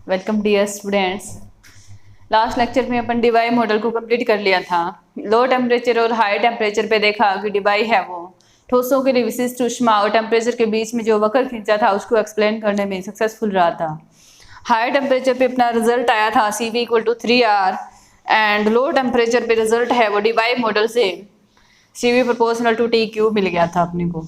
Welcome dear students. Last lecture में अपन Debye model को कंप्लीट कर लिया था। लो टेम्परेचर और हाई टेम्परेचर पे देखा कि डिबाई है वो ठोसों के लिए विशिष्ट ऊष्मा और टेम्परेचर के बीच में जो वक्र खींचा था उसको एक्सप्लेन करने में सक्सेसफुल रहा था। हाई टेम्परेचर पे अपना रिजल्ट आया था CV = 3R and low temperature पे रिजल्ट है वो डिबाई मॉडल से CV = TQ मिल गया था अपने को।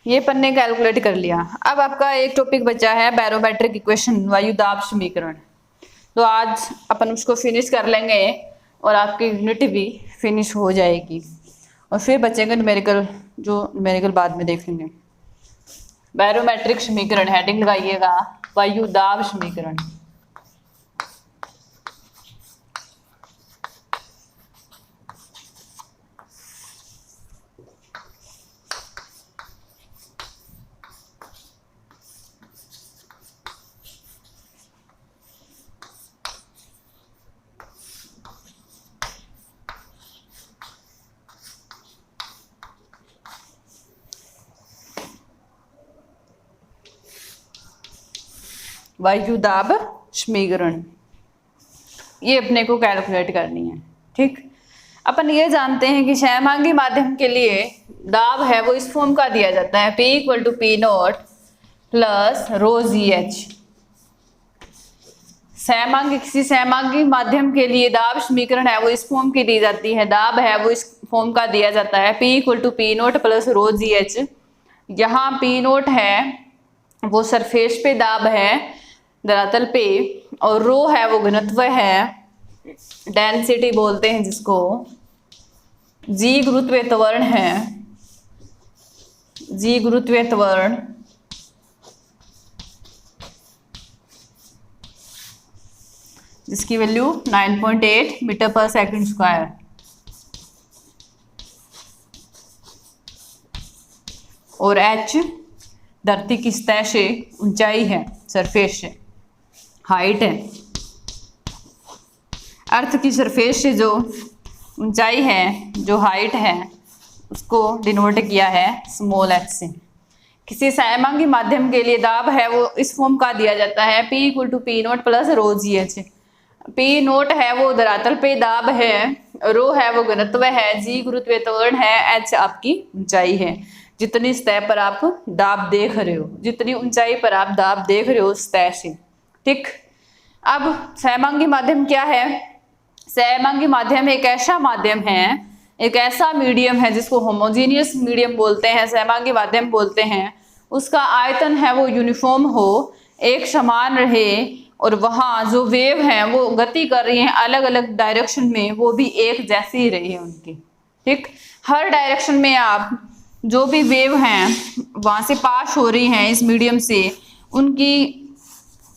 ये पन्ने कैलकुलेट कर लिया। अब आपका एक टॉपिक बचा है बैरोमेट्रिक इक्वेशन, वायु दाब समीकरण। तो आज अपन उसको फिनिश कर लेंगे और आपकी यूनिट भी फिनिश हो जाएगी और फिर बचेंगे न्यूमेरिकल, जो न्यूमेरिकल बाद में देखेंगे। बैरोमेट्रिक समीकरण हेडिंग लगाइएगा वायु दाब समीकरण। वायु दाब समीकरण ये अपने को कैलकुलेट करनी है। ठीक, अपन ये जानते हैं कि सहमांगी माध्यम के लिए दाब है वो इस फॉर्म का दिया जाता है P = P0 + ρGH। सहमांगी, किसी सहमांगी माध्यम के लिए दाब समीकरण है वो इस फॉर्म की दी जाती है। दाब है वो इस फॉर्म का दिया जाता है P = P0 + ρGH। यहाँ P0 है वो सरफेस पे दाब है धरातल पे, और रो है वो घनत्व है, डेंसिटी बोलते हैं जिसको। G गुरुत्वीय त्वरण है, G गुरुत्वीय त्वरण, जिसकी वैल्यू 9.8 मीटर/सेकंड²। और H धरती की सतह से ऊंचाई है, सरफेस से हाइट है। अर्थ की सरफेस से जो ऊंचाई है, जो हाइट है, उसको डिनोट किया है h से। किसी सहमांगी माध्यम के लिए दाब है वो इस फॉर्म का दिया जाता है P = P0 + ρGH। P0 है वो धरातल पे दाब है, रो है वो घनत्व है, G गुरुत्वीय त्वरण है, H आपकी ऊंचाई है। जितनी सतह पर आप दाब देख रहे हो, जितनी ऊंचाई पर आप दाब देख रहे हो सतह से। ठीक, अब सहमांगी माध्यम क्या है? सहमांगी माध्यम एक ऐसा माध्यम है, एक ऐसा मीडियम है जिसको होमोजीनियस मीडियम बोलते हैं, सहमांगी माध्यम बोलते हैं। उसका आयतन है वो यूनिफॉर्म हो, एक समान रहे, और वहाँ जो वेव हैं वो गति कर रही हैं अलग अलग डायरेक्शन में, वो भी एक जैसी ही रही है उनकी। ठीक, हर डायरेक्शन में आप जो भी वेव हैं वहाँ से पास हो रही हैं इस मीडियम से, उनकी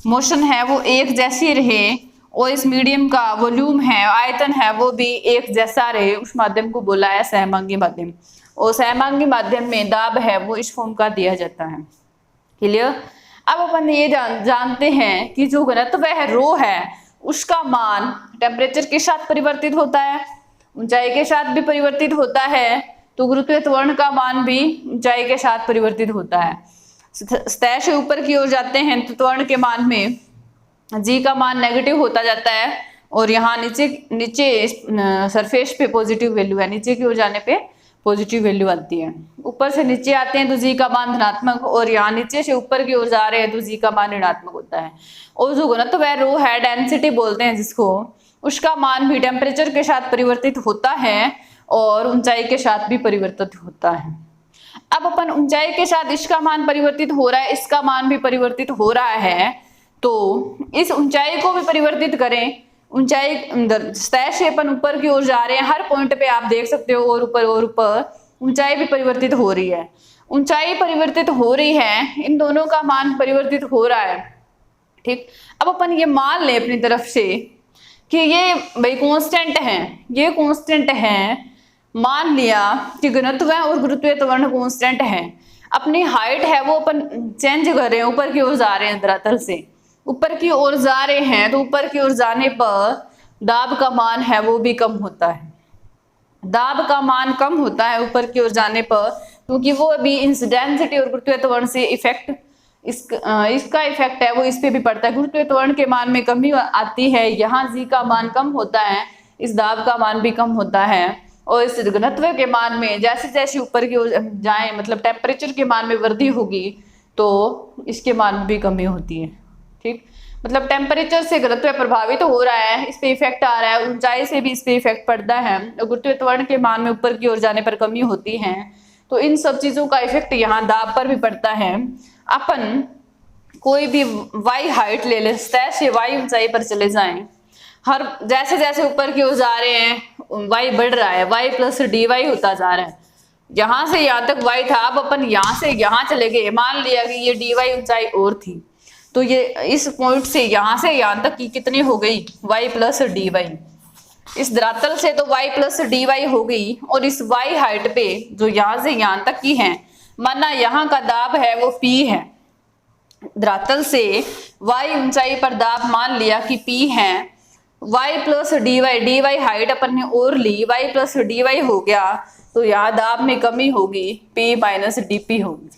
मोशन है वो एक जैसी रहे, और इस मीडियम का वॉल्यूम है, आयतन है वो भी एक जैसा रहे, उस माध्यम को बोला है सहमांगी माध्यम। और सहमांगी माध्यम में दाब है वो इस फॉर्म का दिया जाता है। क्लियर? अब अपन ये जानते हैं कि जो घनत्व है रो है, उसका मान टेम्परेचर के साथ परिवर्तित होता है, ऊंचाई के साथ भी परिवर्तित होता है, तो गुरुत्वीय त्वरण का मान भी ऊंचाई के साथ परिवर्तित होता है। सतह से ऊपर की ओर जाते हैं तो त्वरण के मान में G का मान नेगेटिव होता जाता है, और यहाँ नीचे सरफेस पे पॉजिटिव वैल्यू है, नीचे की ओर जाने पे पॉजिटिव वैल्यू आती है। ऊपर से नीचे आते हैं तो G का मान धनात्मक, और यहाँ नीचे से ऊपर की ओर जा रहे हैं तो G का मान ऋणात्मक होता है। और जो घनत्व है रो है, डेंसिटी बोलते हैं जिसको, उसका मान भी टेम्परेचर के साथ परिवर्तित होता है और ऊंचाई के साथ भी परिवर्तित होता है। अब अपन ऊंचाई के साथ इसका मान परिवर्तित हो रहा है, इसका मान भी परिवर्तित हो रहा है, तो इस ऊंचाई को भी परिवर्तित करें। ऊंचाई सतह से अपन ऊपर की ओर जा रहे हैं, हर पॉइंट पे आप देख सकते हो और ऊपर ऊंचाई भी परिवर्तित हो रही है। ऊंचाई परिवर्तित हो रही है, इन दोनों का मान परिवर्तित हो रहा है। ठीक, अब अपन ये मान लें अपनी तरफ से कि ये भाई कांस्टेंट है, ये कांस्टेंट है। मान लिया कि घनत्व और गुरुत्वीय त्वरण कांस्टेंट है। अपनी हाइट है वो अपन चेंज कर रहे हैं, ऊपर की ओर जा रहे हैं, धरातल से ऊपर की ओर जा रहे हैं, तो ऊपर की ओर जाने पर दाब का मान है वो भी कम होता है। दाब का मान कम होता है ऊपर की ओर जाने पर क्योंकि वो अभी डेंसिटी और गुरुत्वीय त्वरण से इफेक्ट इसका इफेक्ट है वो इस पे भी पड़ता है। गुरुत्वीय त्वरण के मान में कमी आती है, यहाँ जी का मान कम होता है, इस दाब का मान भी कम होता है, और इस घनत्व के मान में जैसे जैसे ऊपर की ओर जाए, मतलब टेम्परेचर के मान में वृद्धि होगी तो इसके मान में भी कमी होती है। ठीक, मतलब टेम्परेचर से घनत्व प्रभावित तो हो रहा है, इस पे इफेक्ट आ रहा है, ऊंचाई से भी इस पे इफेक्ट पड़ता है, और गुरुत्वीय त्वरण के मान में ऊपर की ओर जाने पर कमी होती है, तो इन सब चीजों का इफेक्ट यहाँ दाब पर भी पड़ता है। अपन कोई भी वाई हाइट ले लें, तय से वाई ऊंचाई पर चले जाएं, हर जैसे जैसे ऊपर की ओर जा रहे हैं वाई बढ़ रहा है, वाई प्लस डी वाई होता जा रहा है। यहाँ से यहाँ तक वाई था, अब अपन यहाँ से यहाँ चले गए, मान लिया कि ये डी वाई ऊंचाई और थी, तो ये इस पॉइंट से यहाँ तक की कितनी हो गई, वाई प्लस डी वाई। इस धरातल से तो y प्लस डी वाई हो गई, और इस y हाइट पे जो यहाँ से यहाँ तक की है, माना यहाँ का दाब है वो P है, धरातल से y ऊंचाई पर दाब मान लिया कि P है, y plus D Y height अपन ने और ली, y प्लस डी वाई हो गया, तो यहाँ दाब में कमी होगी, P माइनस डी पी होगी।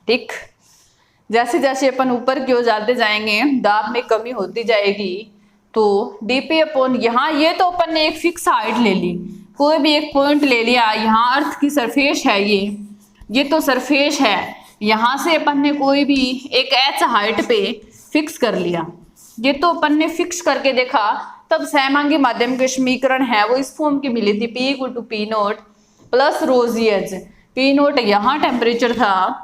ठीक, जैसे जैसे अपन ऊपर की ओर जाते जाएंगे दाब में कमी होती जाएगी, तो dp अपॉन यहाँ, ये तो अपन ने एक फिक्स हाइट ले ली, कोई भी एक पॉइंट ले लिया, यहाँ अर्थ की सरफेस है, ये तो सरफेस है, यहाँ से अपन ने कोई भी एक h हाइट पे फिक्स कर लिया, ये तो अपन ने फिक्स करके देखा, तब सहमांगी माध्यम के समीकरण है वो इस फॉर्म की मिली थी, P equal to P naught plus rho G H. P naught यहाँ टेम्परेचर था,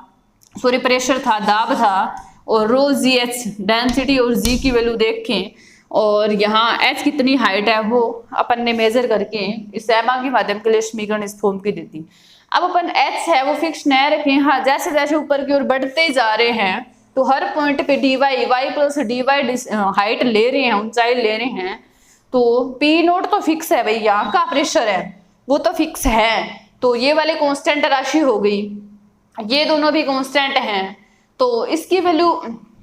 सॉरी प्रेशर था, दाब था, और रो जी एच डेंसिटी और जी की वैल्यू देखें, और यहाँ h कितनी हाइट है वो अपन ने मेजर करके इस सहमांगी माध्यम के लिए समीकरण इस फॉर्म की देती। अब अपन h है वो फिक्स न रखें, हाँ जैसे जैसे ऊपर की ओर बढ़ते जा रहे हैं तो हर पॉइंट पे dy y plus D Y height ले रहे हैं, ऊंचाई ले रहे हैं, तो P नोट तो फिक्स है भाई, यहाँ का प्रेशर है वो तो फिक्स है, तो ये वाली कांस्टेंट राशि हो गई, ये दोनों भी कांस्टेंट हैं, तो इसकी वैल्यू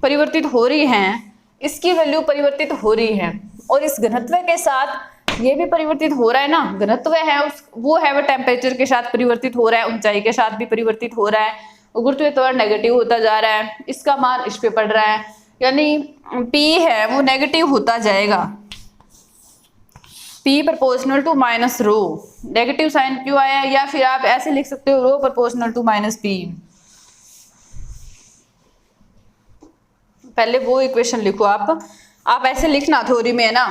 परिवर्तित हो रही है, इसकी वैल्यू परिवर्तित हो रही है, और इस घनत्व के साथ ये भी परिवर्तित हो रहा है ना, घनत्व है वो टेम्परेचर के साथ परिवर्तित हो रहा है, ऊंचाई के साथ भी परिवर्तित हो रहा है, गुरुत्वीय त्वरण नेगेटिव होता जा रहा है, इसका मान इस पे पड़ रहा है, यानी P है वो नेगेटिव होता जाएगा, P proportional to minus rho, negative sign क्यों आया, या फिर आप ऐसे लिख सकते हो rho proportional to minus P। पहले वो इक्वेशन लिखो आप ऐसे लिखना थ्योरी में है ना,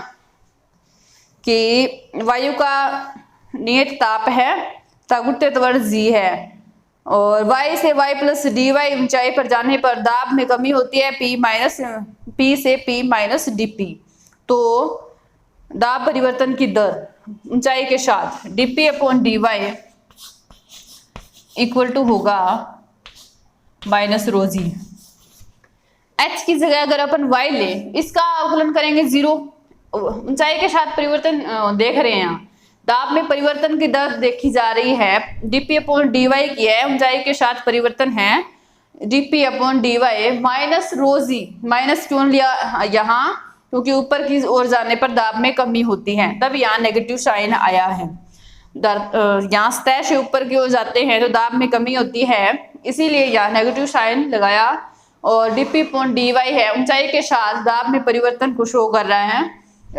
कि वायु का नियत ताप है, गुरुत्वीय त्वरण g है, और y से y प्लस डी वाई ऊंचाई पर जाने पर दाब में कमी होती है, P से P माइनस डी पी, तो दाब परिवर्तन की दर ऊंचाई के साथ dp upon D Y equal to होगा माइनस रो जी। h की जगह अगर अपन y ले, इसका अवकलन करेंगे 0, ऊंचाई के साथ परिवर्तन देख रहे हैं, दाब में परिवर्तन की दर देखी जा रही है, dp अपॉन डी वाई की है, ऊंचाई के साथ परिवर्तन है dp upon D y minus rho g. Minus क्यों लिया यहाँ, क्योंकि ऊपर की ओर जाने पर दाब में कमी होती है, तब यहाँ नेगेटिव साइन आया है, यहाँ सतह से ऊपर की ओर जाते हैं तो दाब में कमी होती है, इसीलिए यहाँ नेगेटिव साइन लगाया, और dp अपॉन डी वाई है, ऊंचाई के साथ दाब में परिवर्तन को शो कर रहा है,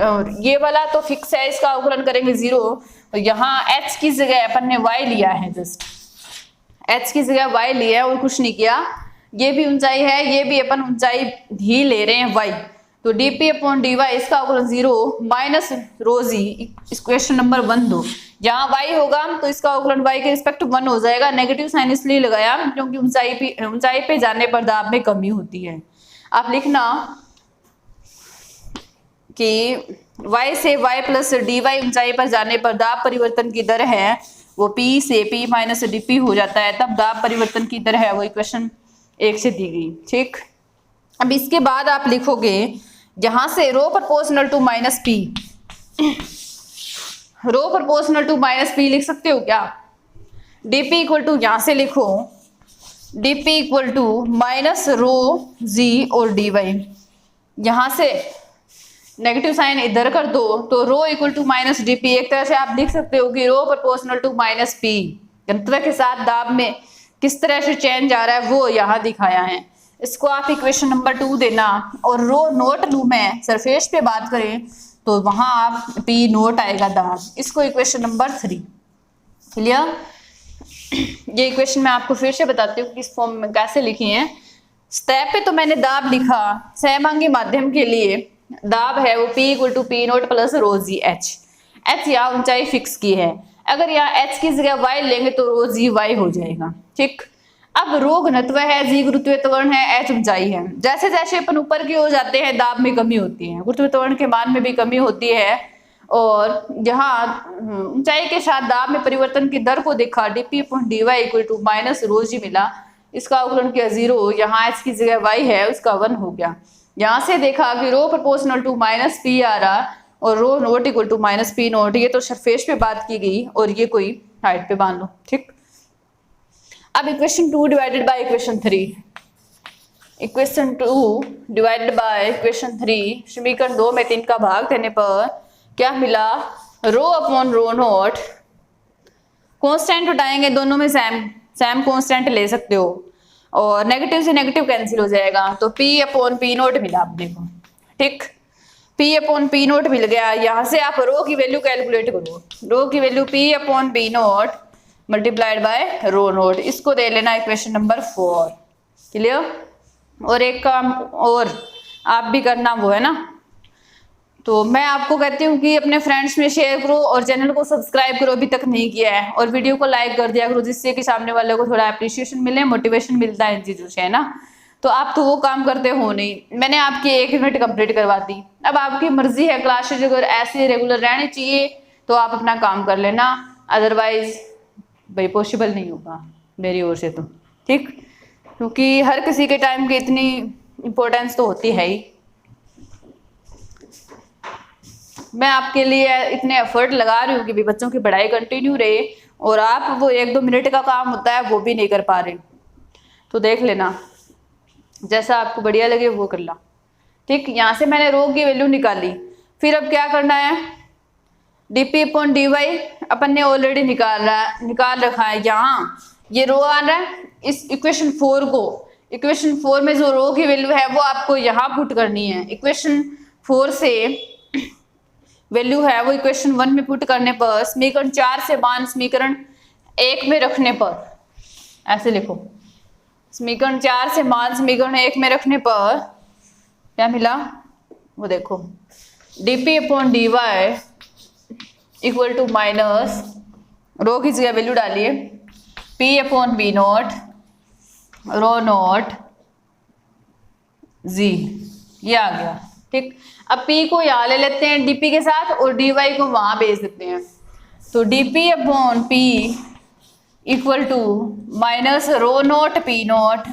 और ये वाला तो फिक्स है, इसका अवकलन करेंगे 0, और यहाँ h की जगह अपन ने y लिया है, जस्ट h की जगह y लिया है और कुछ नहीं किया, ये भी ऊंचाई है, ये भी अपन ऊंचाई ही ले रहे हैं y, तो dp अपॉन डी वाई इसका अवकलन 0 माइनस रो जी, इक्वेशन नंबर 1 दो, यहाँ y होगा तो इसका अवकलन y के रिस्पेक्ट 1 हो जाएगा, नेगेटिव साइन इसलिए लगाया क्योंकि ऊंचाई पे जाने पर दाब में कमी होती है। आप लिखना कि y से y प्लस डी वाई ऊंचाई पर जाने पर दाब परिवर्तन की दर है वो P से P माइनस डी पी हो जाता है, तब दाब परिवर्तन की दर है वो इक्वेशन 1 से दी गई। ठीक, अब इसके बाद आप लिखोगे यहां से rho proportional to minus P, rho proportional to minus P लिख सकते हो क्या, dp इक्वल टू यहां से लिखो dp equal to minus rho g और dy, यहां से नेगेटिव साइन इधर कर दो तो rho equal to minus d p, एक तरह से आप लिख सकते हो कि rho proportional to minus p, घनत्व के साथ दाब में किस तरह से चेंज आ रहा है वो यहाँ दिखाया है। इसको आप इक्वेशन नंबर 2 देना। और रो नोट लू में सरफेस पे बात करें तो वहां आप पी नोट आएगा दाब। इसको इक्वेशन नंबर 3। क्लियर? ये इक्वेशन मैं आपको फिर से बताती हूँ कि इस फॉर्म में कैसे लिखी है। स्टेप पे तो मैंने दाब लिखा, सहमांगी माध्यम के लिए दाब है वो P equal to P naught plus rho G H. H यहाँ ऊंचाई फिक्स की है, अगर यहाँ एच की जगह वाई लेंगे तो रो जी वाई हो जाएगा। ठीक, अब रो घनत्व है, जी गुरुत्वीय त्वरण है, एच ऊंचाई है। जैसे जैसे अपन ऊपर की ओर जाते हैं दाब में कमी होती है, गुरुत्वीय त्वरण के मान में भी कमी होती है। और यहाँ ऊंचाई के साथ दाब में परिवर्तन की दर को देखा, d p upon D Y equal to minus rho g मिला। इसका अवकलन किया 0, यहाँ एच की जगह वाई है उसका 1 हो गया। यहाँ से देखा कि rho proportional to minus p आ रहा और rho naught equal to minus p naught. ये तो सरफेस पे बात की गई और ये कोई हाइट पे मान लो। ठीक, अब equation 2 divided by equation 3। Equation 2 divided by equation 3, समीकरण 2 में 3 का भाग देने पर क्या मिला? Rho upon rho note, constant उठाएंगे दोनों में सेम कांस्टेंट ले सकते हो और नेगेटिव से नेगेटिव कैंसिल हो जाएगा तो P अपॉन पी नोट मिला अपने को। ठीक, P अपॉन पी नोट मिल गया। यहाँ से आप रो की वैल्यू कैलकुलेट करो, रो की value P upon P naught multiplied by rho naught. इसको दे लेना इक्वेशन नंबर 4। क्लियर? और एक काम और आप भी करना वो है ना, तो मैं आपको कहती हूँ कि अपने फ्रेंड्स में शेयर करो और चैनल को सब्सक्राइब करो अभी तक नहीं किया है, और वीडियो को लाइक कर दिया करो जिससे कि सामने वाले को थोड़ा अप्रिशिएशन मिले, मोटिवेशन मिलता है इन चीज़ों से, है ना। तो आप तो वो काम करते हो नहीं, मैंने आपकी 1 यूनिट कंप्लीट करवा दी। अब आपकी मर्जी है, क्लासेज अगर ऐसे रेगुलर रहनी चाहिए तो आप अपना काम कर लेना, अदरवाइज भाई पॉसिबल नहीं होगा मेरी ओर से तो। ठीक, क्योंकि हर किसी के टाइम की इतनी इम्पोर्टेंस तो होती है ही। मैं आपके लिए इतने एफर्ट लगा रही हूँ कि भी बच्चों की पढ़ाई कंटिन्यू रहे और आप वो 1-2 मिनट का काम होता है वो भी नहीं कर पा रहे, तो देख लेना जैसा आपको बढ़िया लगे वो कर ला। ठीक, यहाँ से मैंने रो की वैल्यू निकाली, फिर अब क्या करना है? डीपी अपॉन डी वाई अपन ने ऑलरेडी निकाल रखा है। यहाँ ये रो आ रहा है, इस इक्वेशन 4 को, इक्वेशन 4 में जो रो की वैल्यू है वो आपको यहाँ पुट करनी है। इक्वेशन 4 से वैल्यू है वो इक्वेशन 1 में पुट करने पर समीकरण 4 से मान समीकरण 1 में रखने पर, ऐसे लिखो, समीकरण 4 से मान समीकरण 1 में रखने पर क्या मिला वो देखो, DP upon D Y equal to minus rho की जगह वैल्यू डालिए P upon B naught rho naught G, ये आ गया। ठीक, अब P को यहाँ ले लेते हैं dP के साथ और dy को वहां भेज देते हैं, तो dP upon P equal to minus rho naught P naught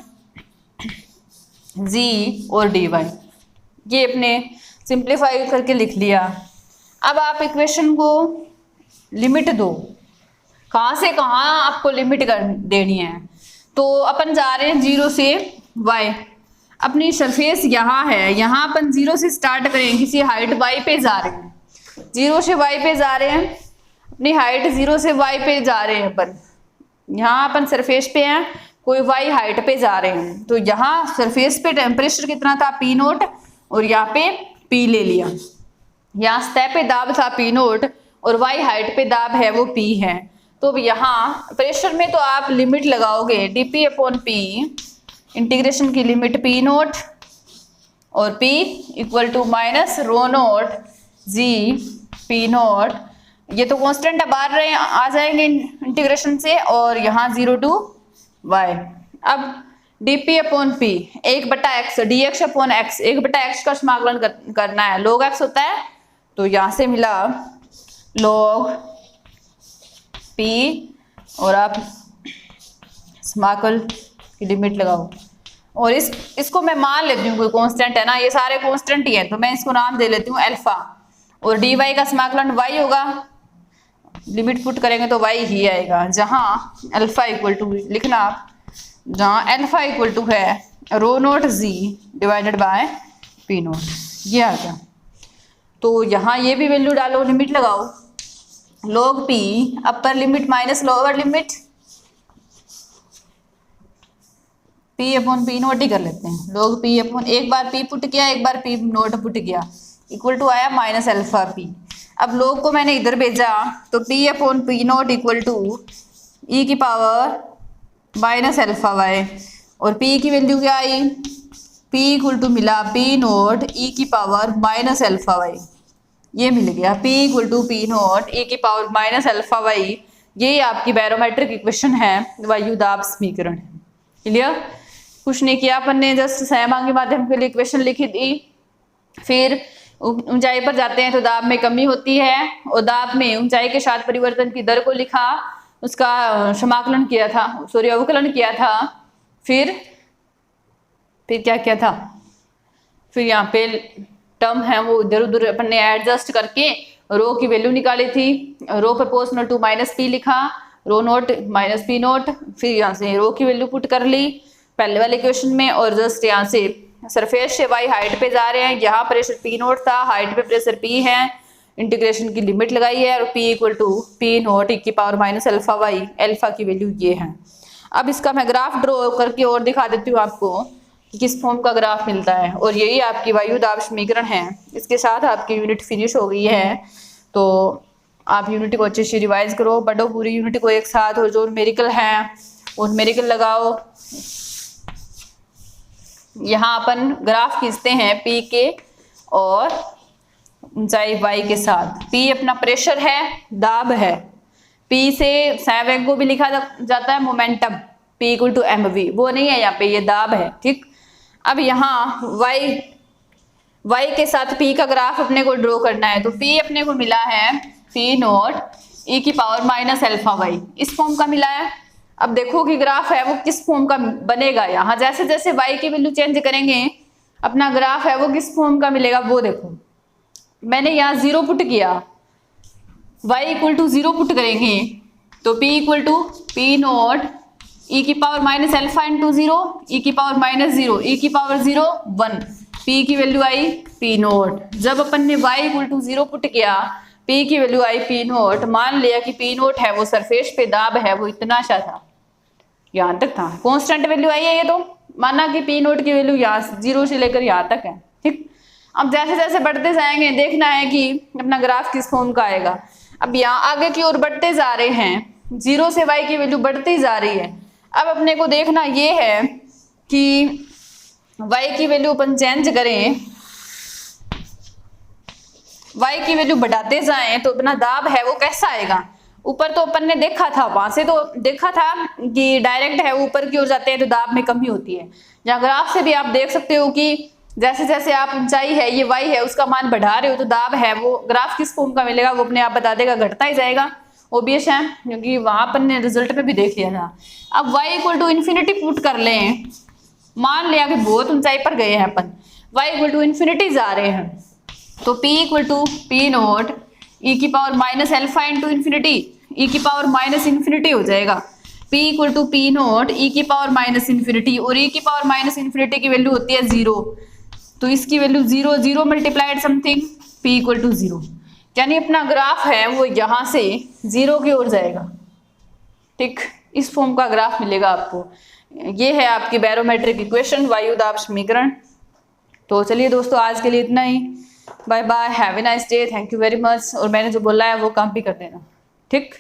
G और dy, ये अपने सिंप्लीफाई करके लिख लिया। अब आप इक्वेशन को लिमिट दो, कहाँ से कहाँ आपको लिमिट कर देनी है। तो अपन जा रहे हैं 0 से y, अपनी सरफेस यहाँ है, यहाँ अपन 0 से स्टार्ट करें, किसी हाइट y पे जा रहे हैं, 0 से y पे जा रहे हैं, अपनी हाइट 0 से y पे जा रहे हैं अपन, यहाँ अपन सरफेस पे हैं, कोई y हाइट पे जा रहे हैं। तो यहाँ सरफेस पे टेम्परेचर कितना था P नोट और यहाँ पे P ले लिया, यहाँ सतह पे दाब था P नोट और y हाइट पे दाब है वो P है। तो यहाँ प्रेशर में तो आप लिमिट लगाओगे dP अपॉन P, इंटीग्रेशन की लिमिट P नोट और P equal to minus rho naught G P naught, ये तो कांस्टेंट अब आ जाएंगे इंटीग्रेशन से, और यहाँ 0 टू y। अब dP upon P 1/x dx upon x, 1/x का समाकलन करना है, log x होता है, तो यहाँ से मिला log P और आप समाकल की लिमिट लगाओ, और इसको मैं मान लेती हूँ कोई कांस्टेंट है ना, ये सारे कांस्टेंट ही है तो मैं इसको नाम दे लेती हूँ अल्फा, और dy का समाकलन y होगा, लिमिट पुट करेंगे तो y ही आएगा, जहाँ अल्फा इक्वल टू लिखना आप, जहाँ अल्फा इक्वल टू है rho naught g divided by P naught, ये आ गया। तो यहाँ ये भी वैल्यू डालो, लिमिट लगाओ, log P upper limit minus lower limit p upon P naught ही कर लेते हैं लोग। पी अपॉन एक बार पी पुट किया, एक बार पी नोट पुट किया, इक्वल टू आया माइनस अल्फा पी। अब लोग को मैंने इधर भेजा तो p upon P naught equal to e की पावर माइनस अल्फा वाई, और पी की वैल्यू क्या आई, पी इक्वल टू मिला पी नोट ई की पावर माइनस अल्फा वाई, ये मिल गया p equal to P naught e की पावर माइनस अल्फा वाई। ये आपकी बैरोमेट्रिक इक्वेशन है, वायुदाब समीकरण है। क्लियर? कुछ नहीं किया अपन ने, जस्ट सहमांगी माध्यम के लिए इक्वेशन लिखी दी। फिर ऊंचाई पर जाते हैं तो दाब में कमी होती है, और दाब में ऊंचाई के साथ परिवर्तन की दर को लिखा, उसका समाकलन किया था, सॉरी अवकलन किया था। फिर क्या किया था, फिर यहाँ पे टर्म है वो इधर उधर अपन ने एडजस्ट करके रो की वैल्यू निकाली थी, रो प्रोपोर्शनल टू माइनस पी लिखा, रो नोट माइनस पी नोट, फिर यहाँ से रो की वैल्यू पुट कर ली पहले वाले क्वेश्चन में, और जस्ट यहाँ से सरफेस से वाई हाइट पे जा रहे हैं, यहाँ प्रेशर पी नोट था, हाइट पे प्रेशर पी है, इंटीग्रेशन की लिमिट लगाई है, और p equal to P naught e की power minus alpha y, alpha की वैल्यू ये है। अब इसका मैं ग्राफ ड्रॉ करके और दिखा देती हूँ आपको कि किस फॉर्म का ग्राफ मिलता है, और यही आपकी वायुदाब समीकरण है। इसके साथ आपकी यूनिट फिनिश हो गई है, तो आप यूनिट को अच्छे से रिवाइज करो, पढ़ो पूरी यूनिट को एक साथ, और जो न्यूमेरिकल है वो न्यूमेरिकल लगाओ। यहाँ अपन ग्राफ खींचते हैं पी के और ऊंचाई वाई के साथ। पी अपना प्रेशर है, दाब है, पी से संवेग को भी लिखा जाता है momentum, P equal to M V, वो नहीं है यहाँ पे, ये दाब है। ठीक, अब यहाँ वाई के साथ पी का ग्राफ अपने को ड्रॉ करना है, तो पी अपने को मिला है पी नोट ई की पावर माइनस अल्फा वाई, इस फॉर्म का मिला है। अब देखो कि ग्राफ है वो किस फॉर्म का बनेगा, यहाँ जैसे जैसे वाई की वैल्यू चेंज करेंगे अपना ग्राफ है वो किस फॉर्म का मिलेगा, वो देखो। मैंने यहाँ 0 पुट किया, y इक्वल टू 0 पुट करेंगे तो p equal to P naught e की power minus alpha into 0, e की पावर माइनस 0, ई की पावर 0 1, p की वैल्यू आई p नोट। जब अपन ने y इक्वल टू 0 पुट किया, p की वैल्यू आई p नोट, मान लिया कि p नोट है वो सरफेस पे दाब है वो इतना सा था, यहाँ तक था, कांस्टेंट वैल्यू आई है ये, तो माना कि p नोट की वैल्यू यहाँ 0 से लेकर यहाँ तक है। ठीक, अब जैसे जैसे बढ़ते जाएंगे देखना है कि अपना ग्राफ किस फॉर्म का आएगा। अब यहाँ आगे की ओर बढ़ते जा रहे हैं, 0 से y की वैल्यू बढ़ती जा रही है। अब अपने को देखना ये है कि y की वैल्यू अपन चेंज करें, y की वैल्यू बढ़ाते जाएं तो अपना दाब है वो कैसा आएगा। ऊपर तो अपन ने देखा था, वहां से तो देखा था कि डायरेक्ट है ऊपर की ओर जाते हैं तो दाब में कमी होती है। यहाँ ग्राफ से भी आप देख सकते हो कि जैसे जैसे आप ऊंचाई है ये y है उसका मान बढ़ा रहे हो तो दाब है वो ग्राफ किस फॉर्म का मिलेगा वो अपने आप बता देगा, घटता ही जाएगा, ओबियस है, क्योंकि वहां अपन ने रिजल्ट पे भी देख लिया था। अब y equal to infinity put कर लें, मान लिया कि बहुत ऊंचाई पर गए हैं अपन, y इक्वल टू इन्फिनिटी जा रहे हैं, तो p equal to P naught e की power minus alpha into infinity, e की पावर माइनस इन्फिनिटी हो जाएगा, p equal to P naught e की पावर माइनस इन्फिनिटी, और ई की पावर माइनस इन्फिनिटी की वैल्यू होती है 0, तो इसकी value 0, 0 multiplied something p equal to 0, यानी अपना ग्राफ है वो यहाँ से 0 की ओर जाएगा। ठीक, इस फॉर्म का ग्राफ मिलेगा आपको। ये है आपकी बैरोमेट्रिक इक्वेशन, वायुदाब समीकरण। तो चलिए दोस्तों आज के लिए इतना ही, bye bye, have a nice day, thank you very much. और मैंने जो बोला है वो काम भी कर देना। ठीक।